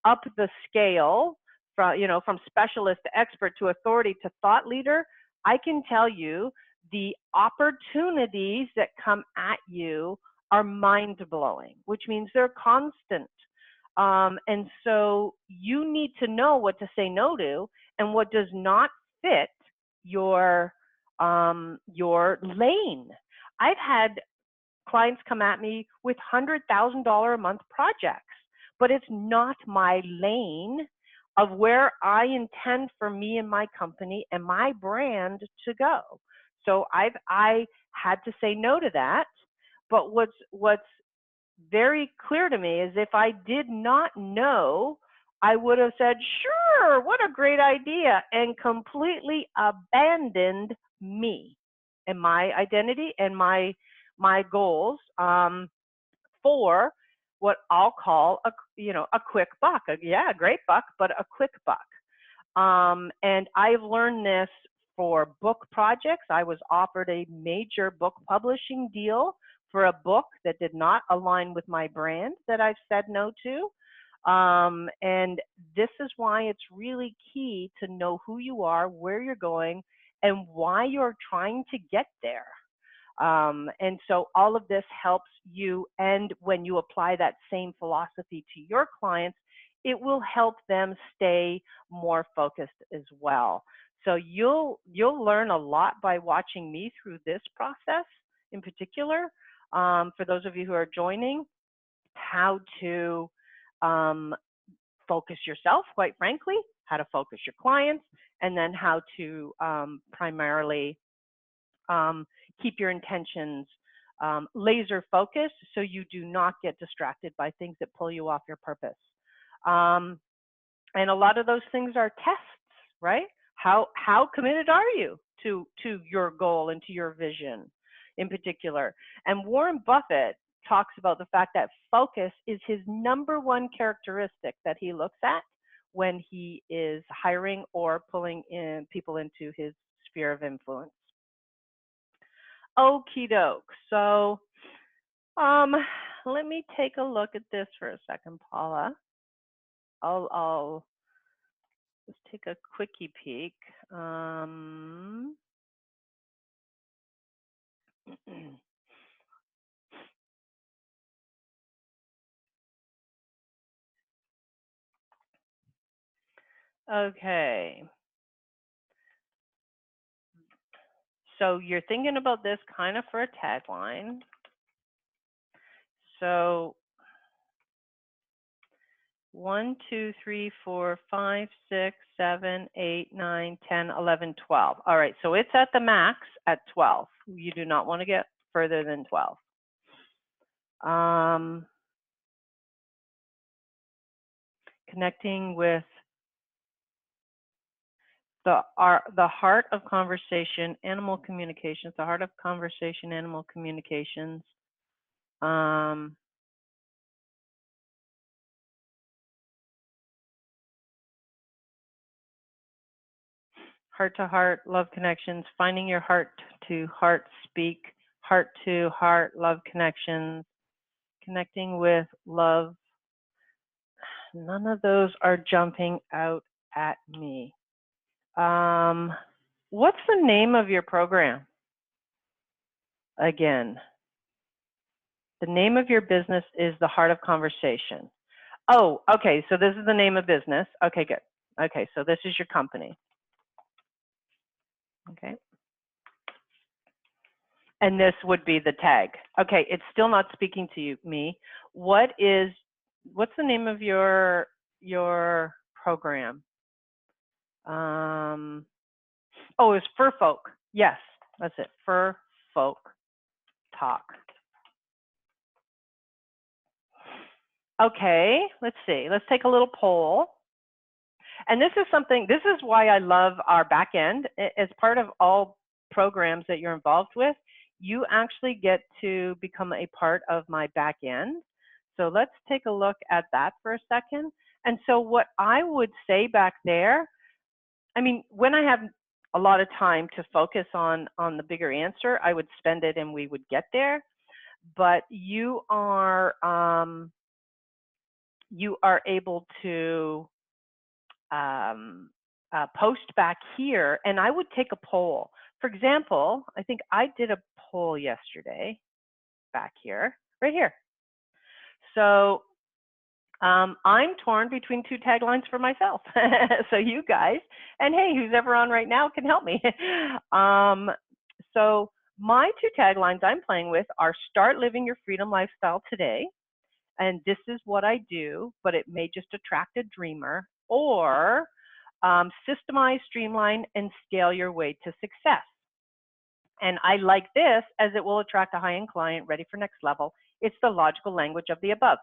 up the scale, from specialist to expert to authority to thought leader, I can tell you the opportunities that come at you are mind-blowing, which means they're constant. And so you need to know what to say no to and what does not fit your lane. I've had clients come at me with $100,000 a month projects, but it's not my lane of where I intend for me and my company and my brand to go. So I had to say no to that. But what's very clear to me is if I did not know, I would have said, sure, what a great idea, and completely abandoned me and my identity and my goals for what I'll call a quick buck. Yeah, a great buck, but a quick buck. And I've learned this for book projects. I was offered a major book publishing deal for a book that did not align with my brand that I've said no to. And this is why it's really key to know who you are, where you're going, and why you're trying to get there. And so all of this helps you, and when you apply that same philosophy to your clients, it will help them stay more focused as well. So you'll learn a lot by watching me through this process in particular. For those of you who are joining, how to focus yourself, quite frankly, how to focus your clients, and then how to primarily keep your intentions laser focused so you do not get distracted by things that pull you off your purpose. And a lot of those things are tests, right? How committed are you to your goal and to your vision in particular? And Warren Buffett talks about the fact that focus is his #1 characteristic that he looks at when he is hiring or pulling in people into his sphere of influence. Okie doke. So let me take a look at this for a second, Paula. I'll just take a quickie peek. Okay. So you're thinking about this kind of for a tagline. So 1, 2, 3, 4, 5, 6, 7, 8, 9, 10, 11, 12. All right, so it's at the max at 12. You do not want to get further than 12. Connecting with the heart of conversation, animal communications, the heart of conversation, animal communications. Heart to heart, love connections, finding your heart to heart speak, heart to heart, love connections, connecting with love. None of those are jumping out at me. What's the name of your program? Again, the name of your business is The Heart of Conversation. Oh, okay, so this is the name of business. Okay, good. Okay, so this is your company. Okay. And this would be the tag. Okay, it's still not speaking to me. What's the name of your program? Oh, it's Fur Folk. Yes, that's it. Fur Folk Talk. Okay, let's see. Let's take a little poll. And this is why I love our back end. As part of all programs that you're involved with, you actually get to become a part of my back end. So let's take a look at that for a second. And so what I would say back there, I mean, when I have a lot of time to focus on the bigger answer, I would spend it and we would get there. But you are able to post back here, and I would take a poll. For example, I think I did a poll yesterday back here. right here. So I'm torn between two taglines for myself. So you guys, and hey, who's ever on right now can help me. So my two taglines I'm playing with are start living your freedom lifestyle today. And this is what I do, but it may just attract a dreamer, or systemize, streamline, and scale your way to success. And I like this as it will attract a high-end client ready for next level. It's the logical language of the above.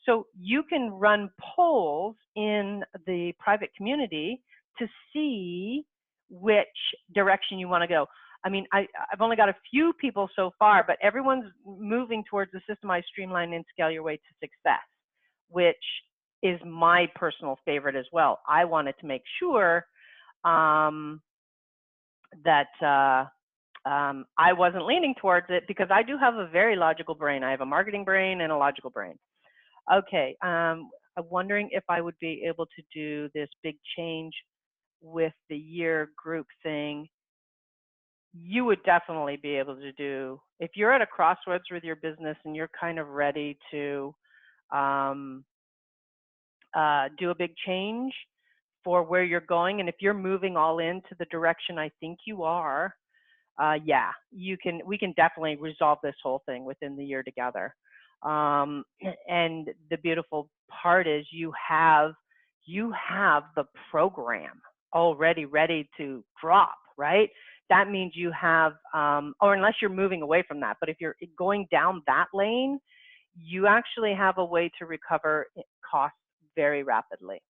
So you can run polls in the private community to see which direction you want to go. I mean, I've only got a few people so far, but everyone's moving towards the systemize, streamline, and scale your way to success, which is my personal favorite as well. I wanted to make sure that I wasn't leaning towards it because I do have a very logical brain. I have a marketing brain and a logical brain. Okay, I'm wondering if I would be able to do this big change with the year group thing. You would definitely be able to do, if you're at a crossroads with your business and you're kind of ready to do a big change for where you're going, and if you're moving all into the direction I think you are, yeah, we can definitely resolve this whole thing within the year together. And the beautiful part is you have the program already ready to drop, right? That means you have, or unless you're moving away from that, but if you're going down that lane, you actually have a way to recover costs very rapidly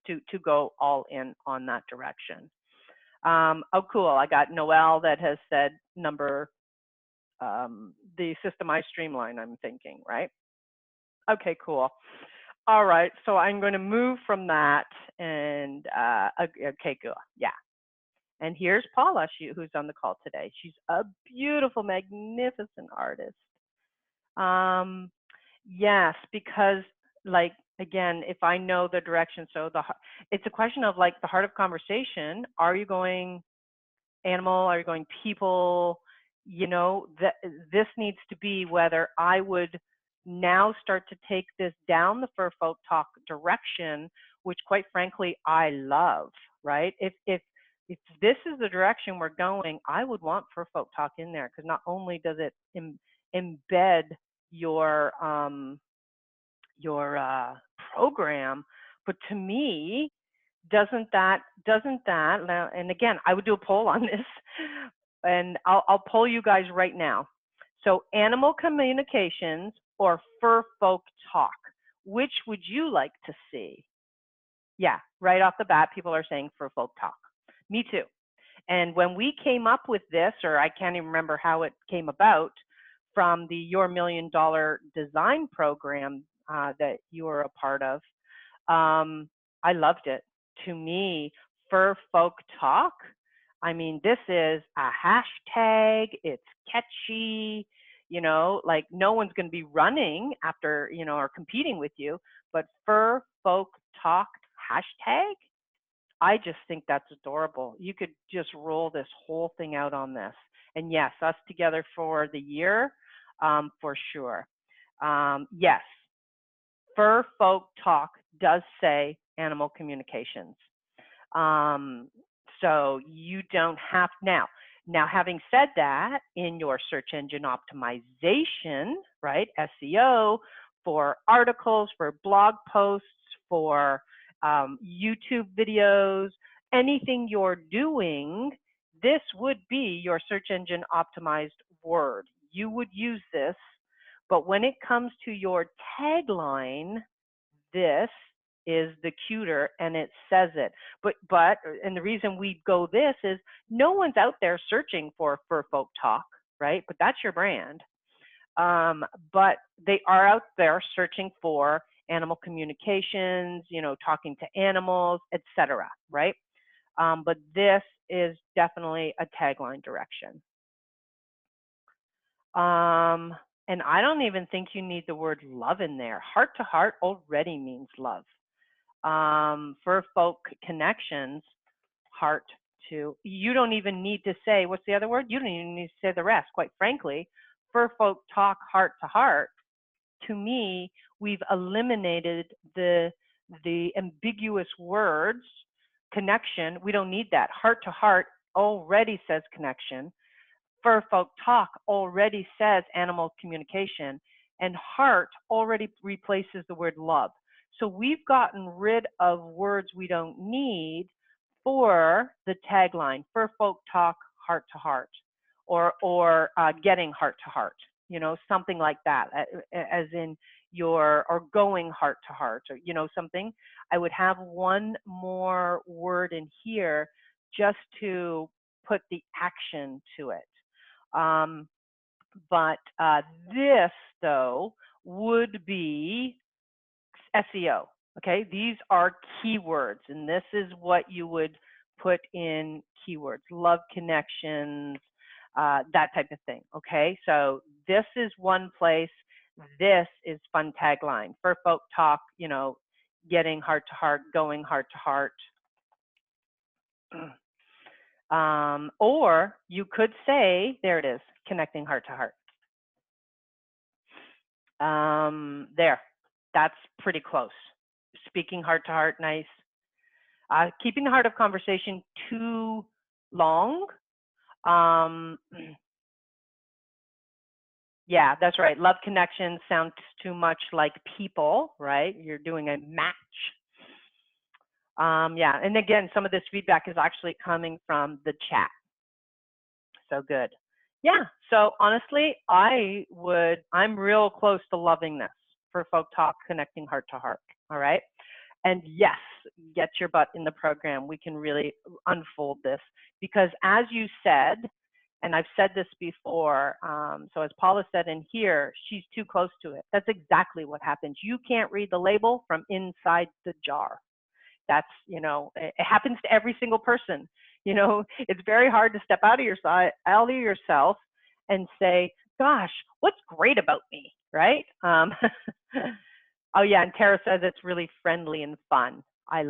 to go all in on that direction. Oh, cool. I got Noelle that has said the systemized streamline, I'm thinking, right? Okay, cool. All right, so I'm going to move from that and, okay, good, yeah. And here's Paula, who's on the call today. She's a beautiful, magnificent artist. Yes, because like, again, if I know the direction, so it's a question of like the heart of conversation. Are you going animal? Are you going people? You know, this needs to be whether I would now start to take this down the Fur Folk Talk direction, which quite frankly, I love, right? If this is the direction we're going, I would want Fur Folk Talk in there because not only does it embed your program, but to me, doesn't that and again, I would do a poll on this, and I'll poll you guys right now. So animal communications or Fur Folk Talk, which would you like to see? Yeah, right off the bat, people are saying Fur Folk Talk. Me too. And when we came up with this, or I can't even remember how it came about, from the Your $1 Million Design Program that you were a part of, I loved it. To me, Fur Folk Talk, I mean, this is a hashtag, it's catchy, you know, like no one's going to be running after, you know, or competing with you, but Fur Folk Talk hashtag, I just think that's adorable. You could just roll this whole thing out on this. And yes, us together for the year, for sure. Yes, Fur Folk Talk does say animal communications. So you don't have now. Now, having said that, in your search engine optimization, right, SEO, for articles, for blog posts, for YouTube videos, anything you're doing, this would be your search engine optimized word. You would use this, but when it comes to your tagline, this is the cuter and it says it. But and the reason we go this is no one's out there searching for Fur Folk Talk, right? But that's your brand. But they are out there searching for animal communications, you know, talking to animals, etc., right? But this is definitely a tagline direction. And I don't even think you need the word love in there. Heart to heart already means love. Fur Folk Connections, heart to, you don't even need to say, what's the other word? You don't even need to say the rest. Quite frankly, for folk talk heart to heart, to me, we've eliminated the ambiguous words, connection. We don't need that. Heart to heart already says connection. Fur folk talk already says animal communication, and heart already replaces the word love. So we've gotten rid of words we don't need for the tagline, fur folk talk heart to heart, or getting heart to heart, you know, something like that, as in or going heart to heart, or, you know, something. I would have one more word in here just to put the action to it. But this, though, would be SEO. Okay, these are keywords, and this is what you would put in keywords: love connections, that type of thing. Okay, so this is one place. This is fun tagline for folk talk. You know, getting heart to heart, going heart to heart. Or you could say, there it is, connecting heart to heart. There, that's pretty close. Speaking heart to heart, nice. Keeping the heart of conversation too long. Yeah, that's right. Love connection sounds too much like people, right? You're doing a match. Yeah, and again, some of this feedback is actually coming from the chat. So good. Yeah, so honestly, I'm real close to loving this for folk talk, connecting heart to heart. All right. And yes, get your butt in the program. We can really unfold this, because as you said, and I've said this before, so as Paula said in here, she's too close to it. That's exactly what happens. You can't read the label from inside the jar. That's, you know, it happens to every single person. You know, it's very hard to step out of yourself and say, gosh, what's great about me, right? Oh yeah, and Tara says it's really friendly and fun. I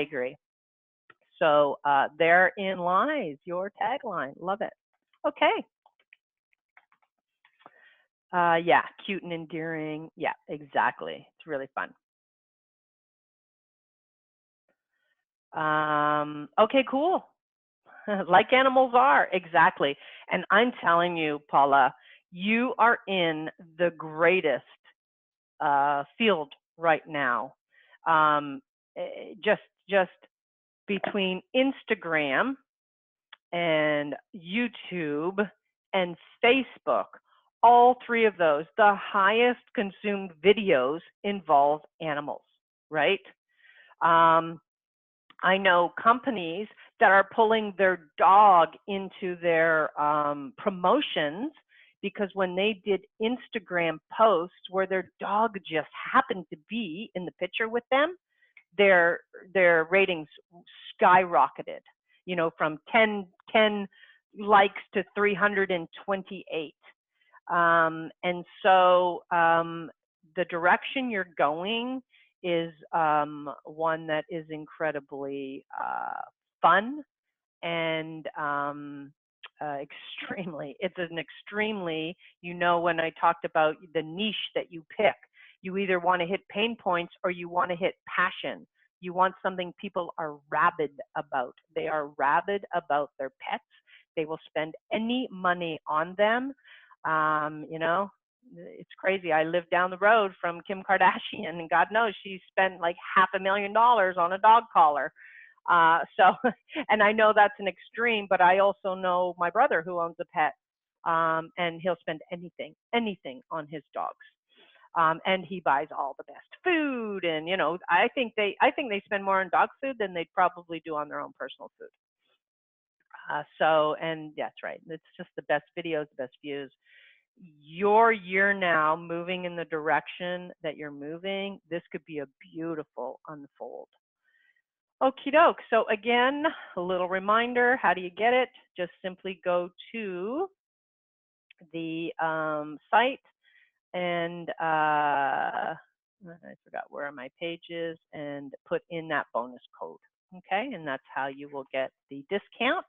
agree. So therein lies your tagline. Love it. Okay. Yeah, cute and endearing. Yeah, exactly. It's really fun. Okay, cool. Like animals are, exactly. And I'm telling you, Paula, you are in the greatest field right now. Just between Instagram and YouTube and Facebook, all three of those, the highest consumed videos involve animals, right? I know companies that are pulling their dog into their promotions, because when they did Instagram posts where their dog just happened to be in the picture with them, their ratings skyrocketed, you know, from 10 likes to 328. And so the direction you're going is one that is incredibly fun and it's an extremely, you know, when I talked about the niche that you pick, you either want to hit pain points or you want to hit passion. You want something people are rabid about. They are rabid about their pets. They will spend any money on them. You know, it's crazy. I live down the road from Kim Kardashian, and God knows she spent like $500,000 on a dog collar. So, and I know that's an extreme, but I also know my brother who owns a pet, and he'll spend anything on his dogs. And he buys all the best food, and you know, I think they spend more on dog food than they'd probably do on their own personal food. So, and that's right. It's just the best videos, the best views. Your year now moving in the direction that you're moving, this could be a beautiful unfold. Okie doke. So again, a little reminder, how do you get it? Just simply go to the site and I forgot where are my pages, and put in that bonus code. Okay, and that's how you will get the discount.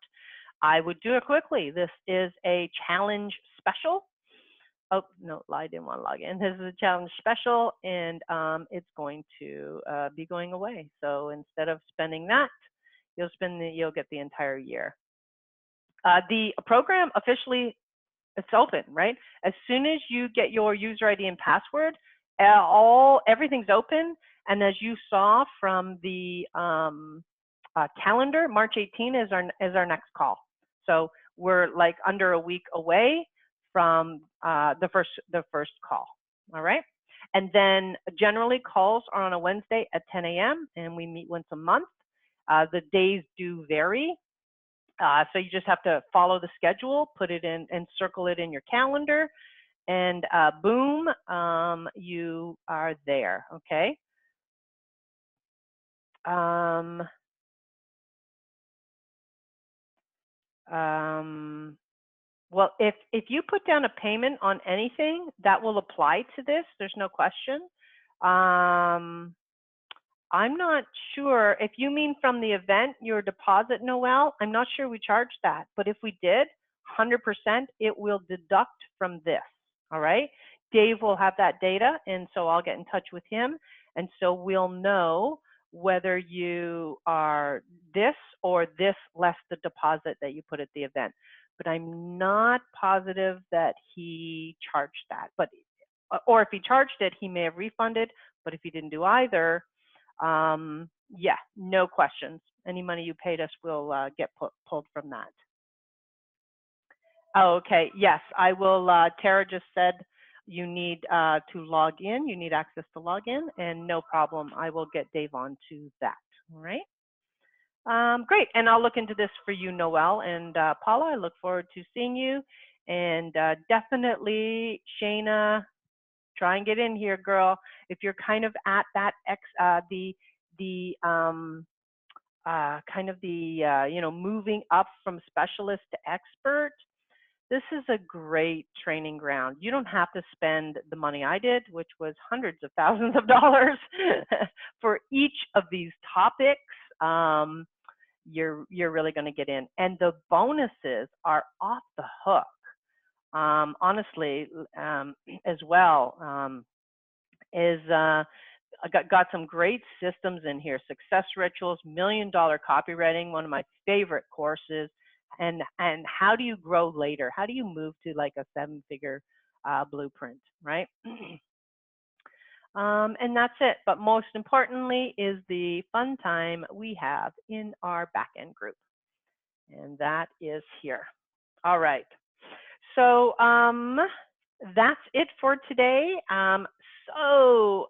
I would do it quickly. This is a challenge special. Oh, no, I didn't want to log in. This is a challenge special, and it's going to be going away. So instead of spending that, you'll get the entire year. The program officially, it's open, right? As soon as you get your user ID and password, everything's open. And as you saw from the calendar, March 18 is our next call. So we're like under a week away from the first call. All right. And then generally calls are on a Wednesday at 10 a.m. and we meet once a month. The days do vary. So you just have to follow the schedule, put it in and circle it in your calendar, and boom, you are there. Okay. Well, if you put down a payment on anything, that will apply to this. There's no question. I'm not sure if you mean from the event, your deposit, Noelle, I'm not sure we charged that, but if we did, 100%, it will deduct from this, all right? Dave will have that data, and so I'll get in touch with him, and so we'll know whether you are this or this less the deposit that you put at the event. But I'm not positive that he charged that, but or if he charged it, he may have refunded, but if he didn't do either, yeah, no questions. Any money you paid us will get pulled from that. Oh, okay, yes, I will. Tara just said you need to log in. You need access to log in, and no problem. I will get Dave on to that. All right. Great, and I'll look into this for you, Noelle and Paula. I look forward to seeing you, and definitely, Shayna, try and get in here, girl. If you're kind of at that moving up from specialist to expert, this is a great training ground. You don't have to spend the money I did, which was hundreds of thousands of dollars for each of these topics. You're really going to get in, and the bonuses are off the hook. Honestly, as well, got some great systems in here. Success Rituals, $1 Million Copywriting, one of my favorite courses. And how do you grow later? How do you move to like a 7-figure blueprint, right? And that's it. But most importantly is the fun time we have in our backend group. And that is here. All right. So that's it for today. So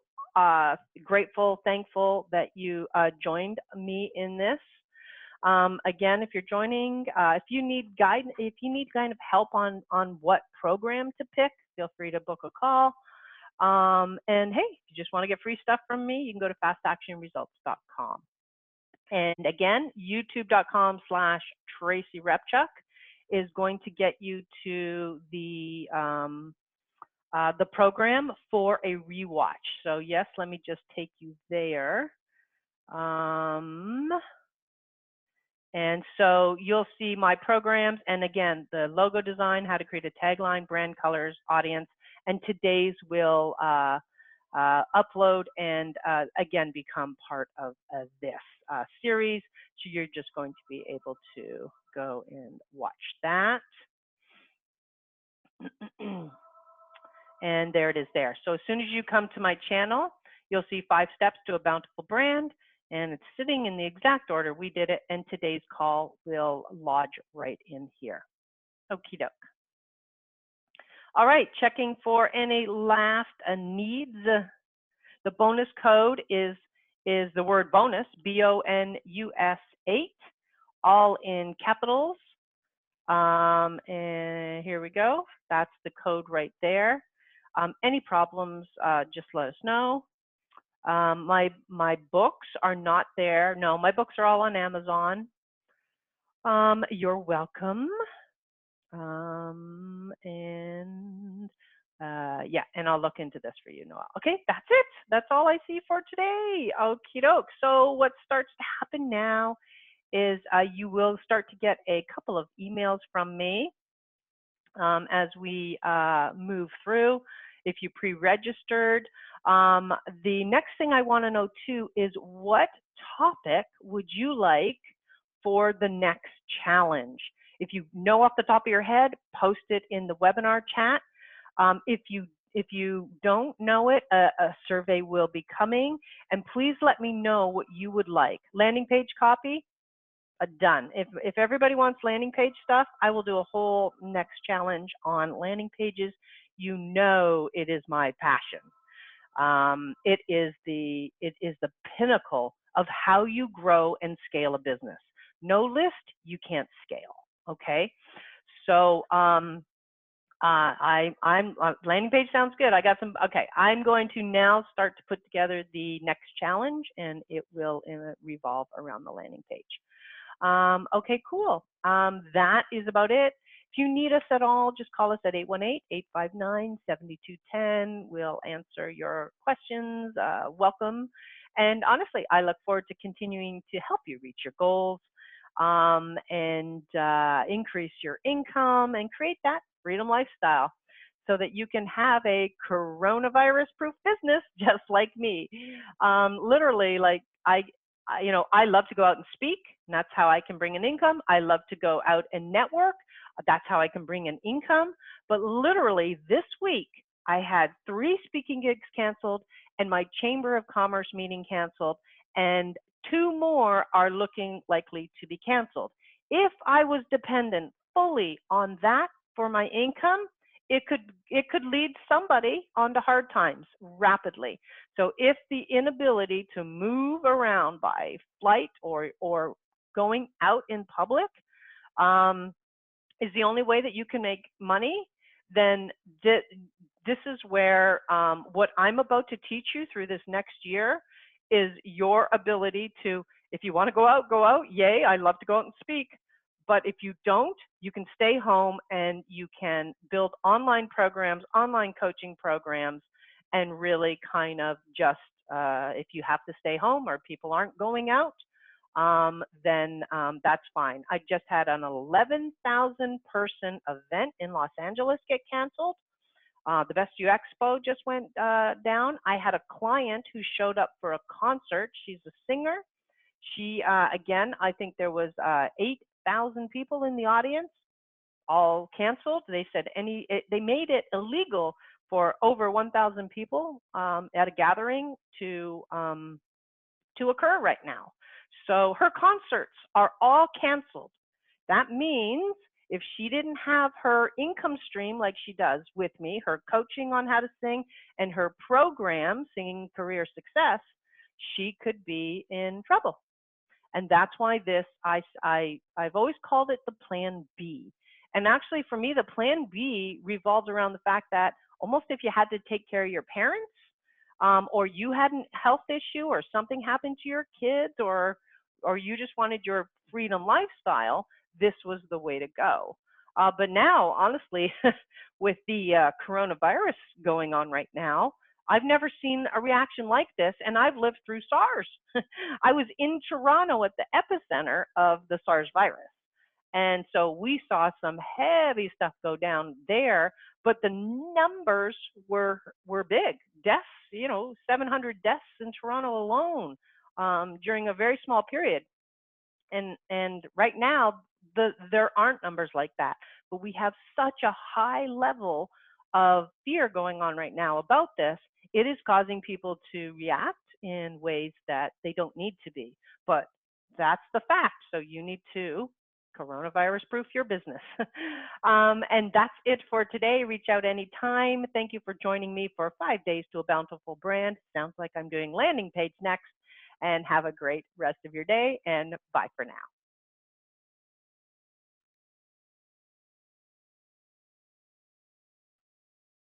grateful, thankful that you joined me in this. Again, if you're joining, if you need kind of help on what program to pick, feel free to book a call. And hey, if you just want to get free stuff from me, you can go to fastactionresults.com. And again, youtube.com/Tracy Repchuk is going to get you to the program for a rewatch. So yes, let me just take you there. And so you'll see my programs, and again, the logo design, how to create a tagline, brand colors, audience, and today's will upload and again become part of this series. So you're just going to be able to go and watch that. And there it is there. So as soon as you come to my channel, you'll see 5 steps to a bountiful brand, and it's sitting in the exact order we did it, and today's call will lodge right in here. Okie doke. All right, checking for any last needs. The bonus code is the word bonus, BONUS 8, all in capitals. And here we go. That's the code right there. Any problems, just let us know. My books are not there. No, my books are all on Amazon. You're welcome. Yeah, and I'll look into this for you, Noelle. Okay, that's it. That's all I see for today. Okie doke. So what starts to happen now is you will start to get a couple of emails from me. as we move through. If you pre-registered, the next thing I want to know too is what topic would you like for the next challenge? If you know off the top of your head, post it in the webinar chat. If you don't know it, a survey will be coming, and please let me know what you would like. Landing page copy, done. If everybody wants landing page stuff, I will do a whole next challenge on landing pages. You know, it is my passion. It is the pinnacle of how you grow and scale a business. No list, you can't scale. Okay, so landing page sounds good. I got some. Okay, I'm going to now start to put together the next challenge, and it will revolve around the landing page. Okay, cool. That is about it. If you need us at all, just call us at 818-859-7210. We'll answer your questions. Welcome. And honestly, I look forward to continuing to help you reach your goals and increase your income and create that freedom lifestyle so that you can have a coronavirus-proof business just like me. Literally, like I love to go out and speak, and that's how I can bring an income. I love to go out and network. That's how I can bring an income. But literally this week, I had 3 speaking gigs canceled and my Chamber of Commerce meeting canceled, and 2 more are looking likely to be canceled. If I was dependent fully on that for my income, it could lead somebody onto hard times rapidly. So if the inability to move around by flight or going out in public is the only way that you can make money, then this is where what I'm about to teach you through this next year is your ability to, if you want to go out, yay, I love to go out and speak. But if you don't, you can stay home and you can build online programs, online coaching programs, and really kind of just, if you have to stay home or people aren't going out, then that's fine. I just had an 11,000 person event in Los Angeles get canceled. The Best You Expo just went down. I had a client who showed up for a concert. She's a singer. She, again, I think there was 8,000 people in the audience, all canceled. They said they made it illegal for over 1,000 people at a gathering to occur right now. So her concerts are all canceled. That means if she didn't have her income stream like she does with me, her coaching on how to sing and her program, Singing Career Success, she could be in trouble. And that's why this, I've always called it the Plan B. And actually for me, the Plan B revolves around the fact that almost if you had to take care of your parents, or you had a health issue or something happened to your kids, or you just wanted your freedom lifestyle, this was the way to go. But now, honestly, with the coronavirus going on right now, I've never seen a reaction like this, and I've lived through SARS. I was in Toronto at the epicenter of the SARS virus. And so we saw some heavy stuff go down there, but the numbers were big. Deaths, 700 deaths in Toronto alone during a very small period. And right now, there aren't numbers like that, but we have such a high level of fear going on right now about this. It is causing people to react in ways that they don't need to be, but that's the fact. So you need to coronavirus-proof your business. And that's it for today. Reach out anytime. Thank you for joining me for 5 days to a bountiful brand. Sounds like I'm doing landing page next. And have a great rest of your day, and bye for now.